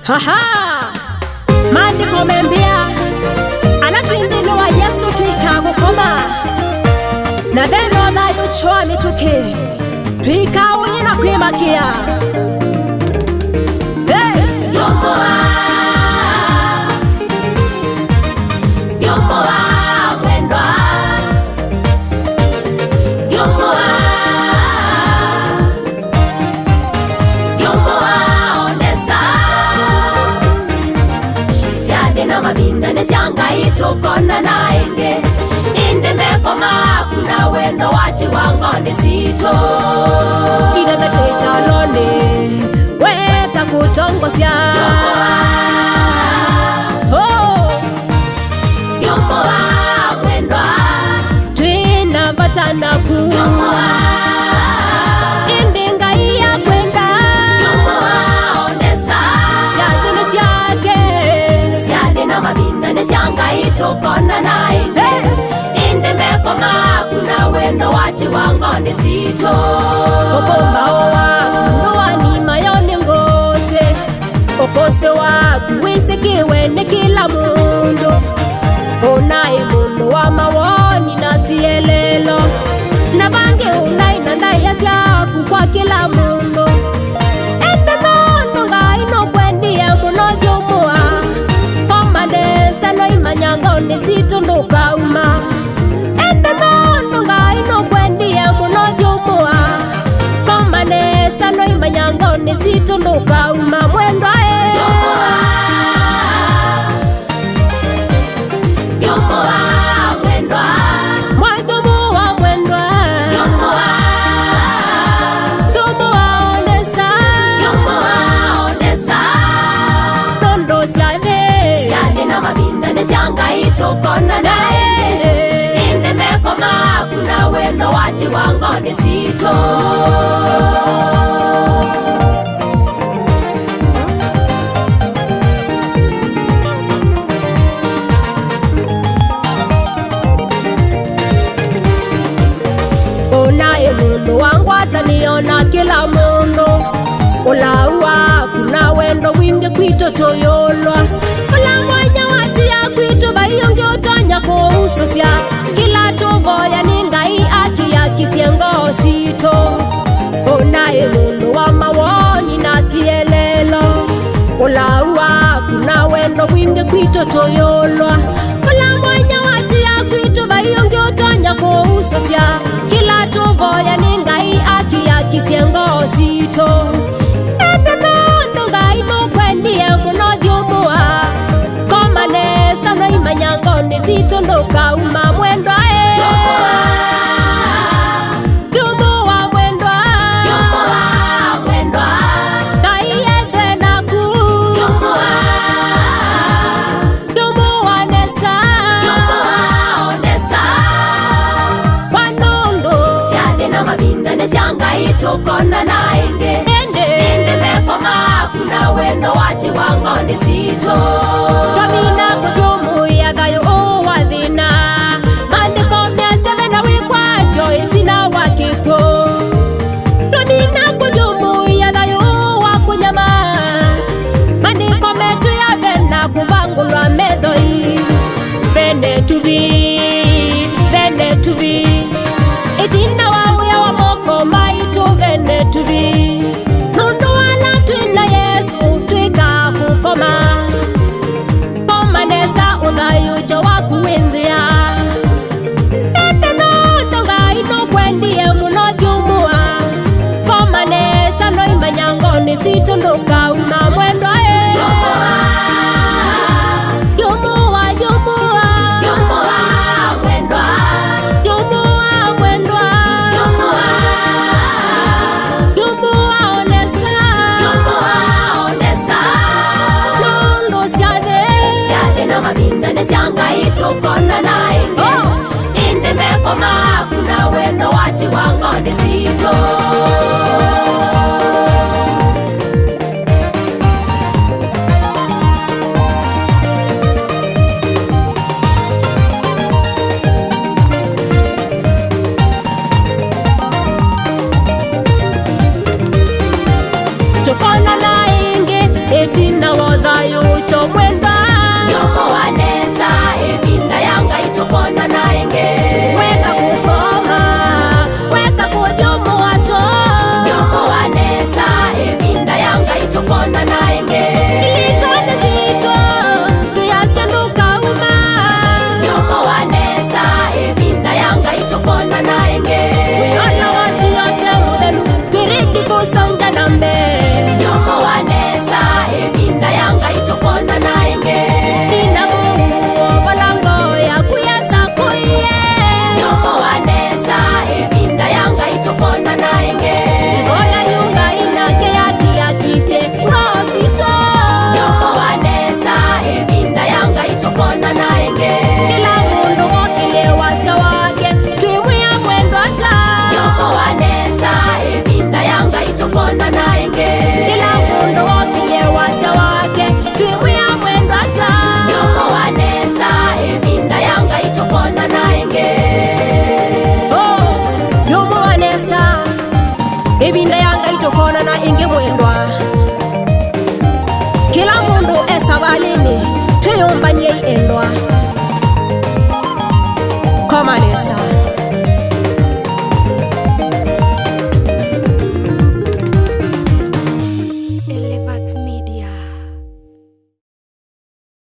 Haha, maandiko membia anatwindinua Yesu twikagukoma na theno thayo chwa mituki twikawunye na kwimakia Yomoa mwendwa Yomoa onesa siade na mabinda nesiangaitokona naenge indemekoma kuna wendo wati wangone sito idemekechalone weta kutongosya Yomoa mwendwa twina batanaku indinga iya kwenda Yomoa onesa siadini siake siade na mabinda nesiangaitokona naenge indemekoma kuna wendo wati wangone sito okombao waku nowani mayoni ngose okose waku wisikiwe ni kila mundu unaye mundu wa mawoni na sielelo na bange unaina ndaya syaku kwa kila mundu ende nono ngaino kwendiye muno jumua komanesa no imanyangoni situnduka uma ende nono ngaino kwendiye muno jumua komanesa no imanyangoni situnduka uma mwendwa Yomoa mwendwa Mwajomoa mwendwa Yomoa onesa Yomoa onesa Tondo siade siade na mabinda nesiangaitokona naenge indemekoma kuna wendo wati wangone sito unaye mundu wangwata niona kila mundu ulaua kuna wendo mwingi kwito toyolwa ula mwanya wati ya kwito bayongi utanya kuusosya kila tuvoya ningai aki ya kisiengo sito unaye mundu wa mawoni na sielelo ulaua kuna wendo mwingi kwito toyolwa ula mwanya wati ya kwito bayongi utanya kuusosya kila tuvoya ningai aki ya kisiengo sito ende nono ngaino kwendiye muno jumua komanesa no imanyangoni situnduka uma mwendwa Jumua mwendwa Yomoa mwendwa ngaiyethwe naku Jumua nesa Yomoa onesa wanundu siade na mabinda nesiangaitokona naenge indemekoma kuna wendo wati wangone sito twamina kujumuia thayo uwathina maandiko myasevena wikwacho itina wakiko twamina kujumuia thayo wakunyama maandiko metu yavena kuvangulwa methoi vene tuvi itina wawia wa moko maitu vene tuvi nundu wala twina Yesu twika kukoma komanesa uthayucho wakuwinzia ende nono ngaino kwendiye muno jumua komanesa no imanyangoni situnduka